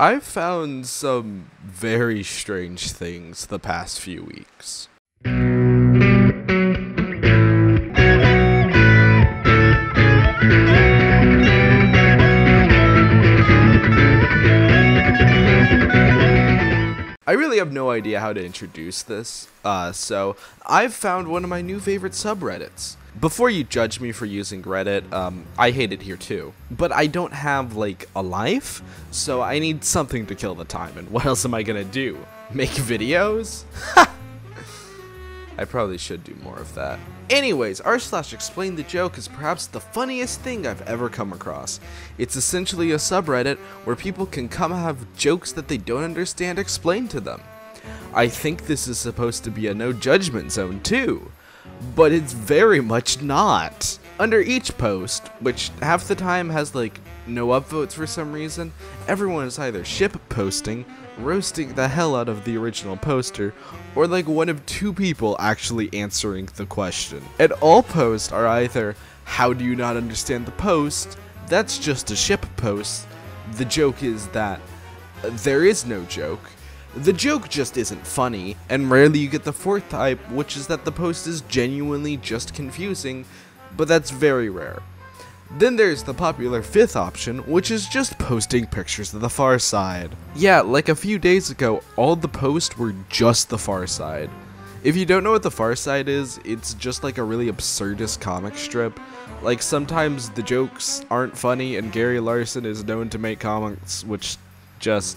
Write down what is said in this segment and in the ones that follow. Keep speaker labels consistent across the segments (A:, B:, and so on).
A: I've found some very strange things the past few weeks. I really have no idea how to introduce this, so I've found one of my new favorite subreddits. Before you judge me for using Reddit, I hate it here too. But I don't have, like, a life, so I need something to kill the time, and what else am I gonna do? Make videos? I probably should do more of that. Anyways, r/explain the joke is perhaps the funniest thing I've ever come across. It's essentially a subreddit where people can come have jokes that they don't understand explained to them. I think this is supposed to be a no judgment zone too, but it's very much not. Under each post, which half the time has like no upvotes for some reason, everyone is either ship posting, roasting the hell out of the original poster, or like one of two people actually answering the question. And all posts are either, how do you not understand the post? That's just a ship post. The joke is that there is no joke. The joke just isn't funny, and rarely you get the fourth type, which is that the post is genuinely just confusing, but that's very rare. Then there's the popular fifth option, which is just posting pictures of the Far Side. Yeah, like a few days ago, all the posts were just the Far Side. If you don't know what the Far Side is, it's just like a really absurdist comic strip. Like sometimes the jokes aren't funny, and Gary Larson is known to make comics which just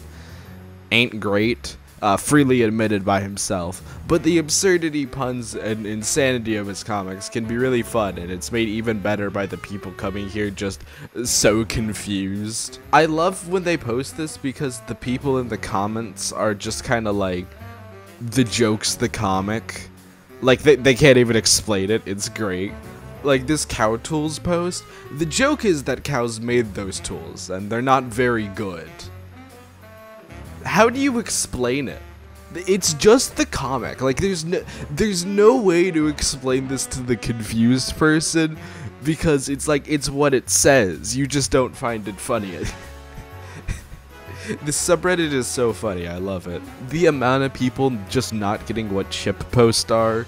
A: ain't great. Freely admitted by himself, but the absurdity, puns, and insanity of his comics can be really fun, and it's made even better by the people coming here just so confused. I love when they post this because the people in the comments are just kind of like, the joke's the comic. Like, they can't even explain it, it's great. Like this cow tools post, the joke is that cows made those tools, and they're not very good. How do you explain it? It's just the comic. Like there's no way to explain this to the confused person because it's like it's what it says. You just don't find it funny. This subreddit is so funny. I love it. The amount of people just not getting what ship posts are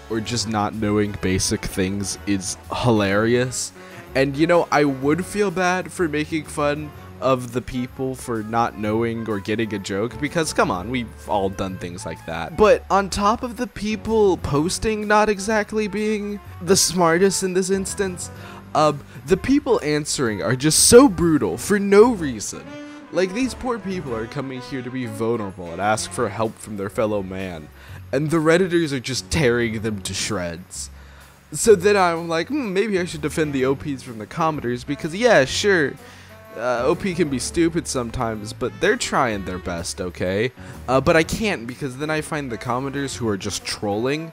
A: or just not knowing basic things is hilarious. And you know, I would feel bad for making fun of the people for not knowing or getting a joke, because come on, we've all done things like that. But on top of the people posting not exactly being the smartest in this instance, the people answering are just so brutal for no reason. Like, these poor people are coming here to be vulnerable and ask for help from their fellow man, and the Redditors are just tearing them to shreds. So then I'm like, maybe I should defend the OPs from the commenters, because yeah, sure, OP can be stupid sometimes, but they're trying their best, okay? But I can't, because then I find the commenters who are just trolling.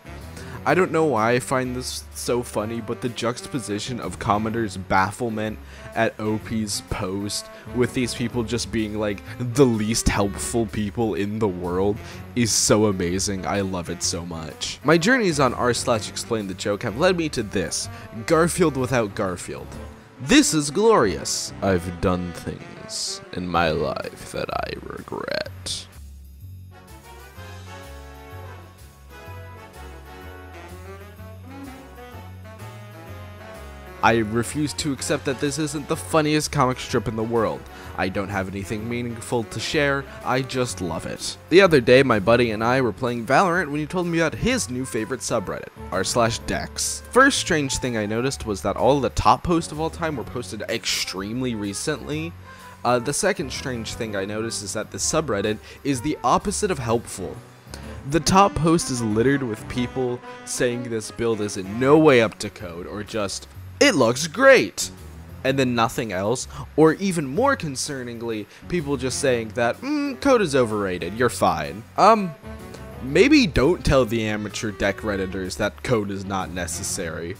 A: I don't know why I find this so funny, but the juxtaposition of commenters' bafflement at OP's post with these people just being like the least helpful people in the world is so amazing. I love it so much. My journeys on r/explain the joke have led me to this: Garfield without Garfield. This is glorious. I've done things in my life that I regret. I refuse to accept that this isn't the funniest comic strip in the world. I don't have anything meaningful to share, I just love it. The other day, my buddy and I were playing Valorant when he told me about his new favorite subreddit, r/Dex. First strange thing I noticed was that all of the top posts of all time were posted extremely recently. The second strange thing I noticed is that the subreddit is the opposite of helpful. The top post is littered with people saying this build is in no way up to code, or just, it looks great, and then nothing else, or even more concerningly, people just saying that, code is overrated, you're fine. Maybe don't tell the amateur deck redditors that code is not necessary.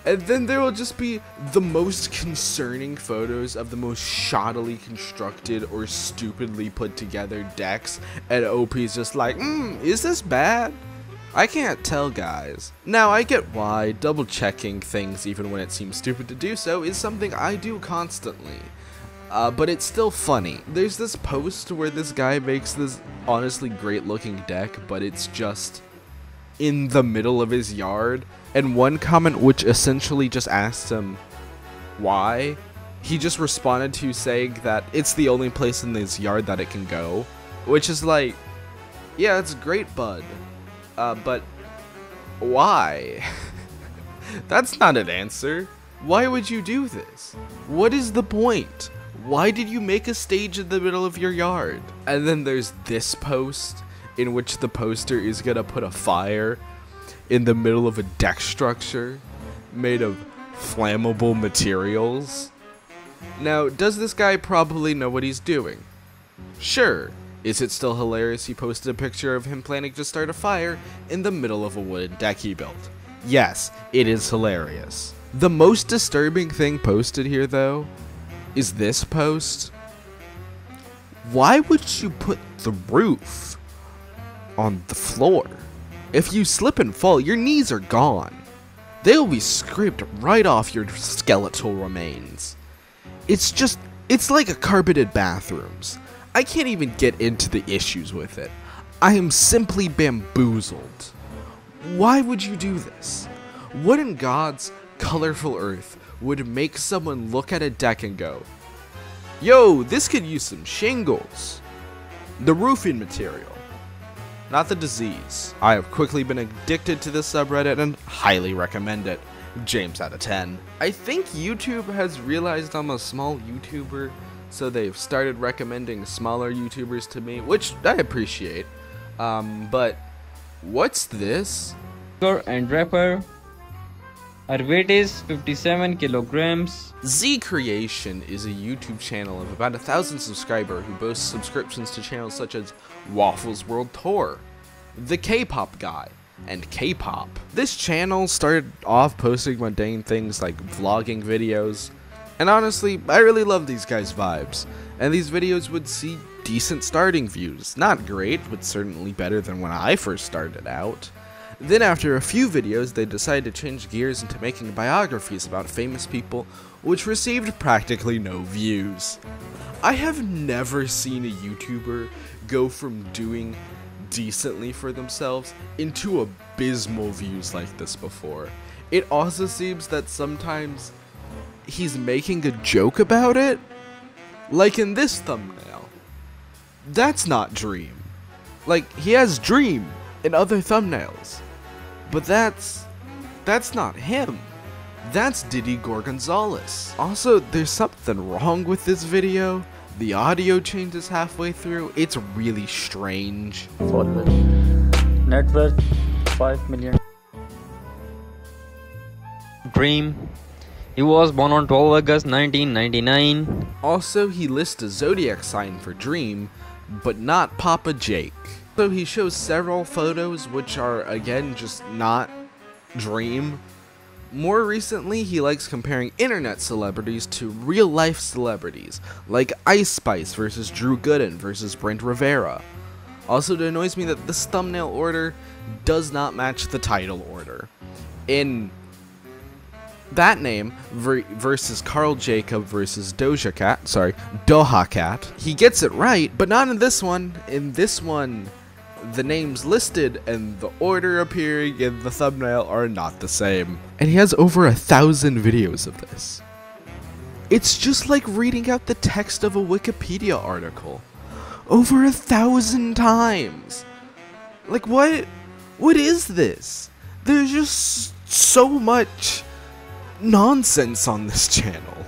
A: And then there will just be the most concerning photos of the most shoddily constructed or stupidly put together decks, and OP's just like, is this bad? I can't tell, guys. Now, I get why double checking things even when it seems stupid to do so is something I do constantly. but it's still funny. There's this post where this guy makes this honestly great looking deck, but it's just in the middle of his yard, and one comment which essentially just asked him why, he just responded to saying that it's the only place in his yard that it can go, which is like, yeah, it's great, bud, but why? That's not an answer. Why would you do this? What is the point? Why did you make a stage in the middle of your yard? And then there's this post in which the poster is gonna put a fire in the middle of a deck structure made of flammable materials. Now, does this guy probably know what he's doing? Sure. Is it still hilarious he posted a picture of him planning to start a fire in the middle of a wooden deck he built? Yes, it is hilarious. The most disturbing thing posted here, though, is this post. Why would you put the roof on the floor? If you slip and fall, your knees are gone. They'll be scraped right off your skeletal remains. It's like a carpeted bathrooms. I can't even get into the issues with it. I am simply bamboozled. Why would you do this? What in God's colorful earth would make someone look at a deck and go, yo, this could use some shingles? The roofing material, not the disease. I have quickly been addicted to this subreddit and highly recommend it. James out of 10. I think YouTube has realized I'm a small YouTuber, so they've started recommending smaller YouTubers to me, which I appreciate. But what's this?
B: And rapper. Her weight is 57 kilograms.
A: Z Creation is a YouTube channel of about 1,000 subscribers who boasts subscriptions to channels such as Waffles World Tour, The K-Pop Guy, and K-Pop. This channel started off posting mundane things like vlogging videos, and honestly, I really love these guys' vibes, and these videos would see decent starting views. Not great, but certainly better than when I first started out. Then after a few videos, they decided to change gears into making biographies about famous people, which received practically no views. I have never seen a YouTuber go from doing decently for themselves into abysmal views like this before. It also seems that sometimes he's making a joke about it, like in this thumbnail. That's not Dream. Like, he has Dream in other thumbnails, but that's not him. That's Diddy Gorgonzales. Also, there's something wrong with this video. The audio changes halfway through. It's really strange.
B: Followers. Net worth 5 million. Dream. He was born on 12 August 1999.
A: Also, he lists a zodiac sign for Dream, but not Papa Jake. So he shows several photos which are, again, just not Dream. More recently, he likes comparing internet celebrities to real-life celebrities, like Ice Spice versus Drew Gooden versus Brent Rivera. Also, it annoys me that this thumbnail order does not match the title order. In that name versus Carl Jacob versus Doja Cat, he gets it right, but not in this one. In this one, the names listed and the order appearing in the thumbnail are not the same. And he has over 1,000 videos of this. It's just like reading out the text of a Wikipedia article. Over 1,000 times. Like, what is this? There's just so much nonsense on this channel.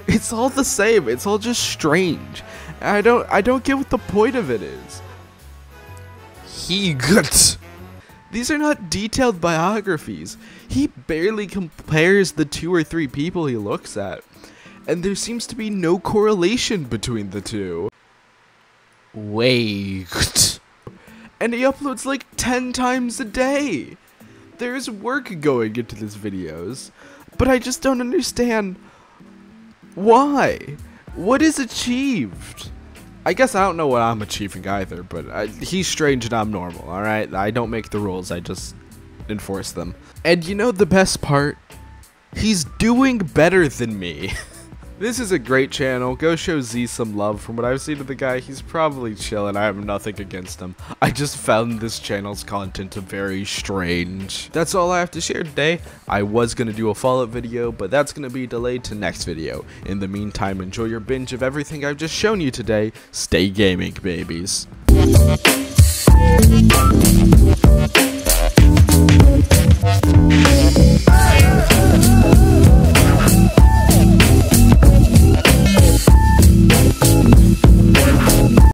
A: It's all the same. It's all just strange. I don't get what the point of it is. These are not detailed biographies. He barely compares the 2 or 3 people he looks at, and there seems to be no correlation between the two. Wait. And he uploads like 10 times a day. There's work going into these videos, but I just don't understand why. What is achieved? I guess I don't know what I'm achieving either, but he's strange and I'm normal, alright? I don't make the rules, I just enforce them. And you know the best part? He's doing better than me. This is a great channel. Go show Z some love. From what I've seen of the guy, he's probably chilling. I have nothing against him. I just found this channel's content very strange. That's all I have to share today. I was going to do a follow-up video, but that's going to be delayed to next video. In the meantime, enjoy your binge of everything I've just shown you today. Stay gaming, babies.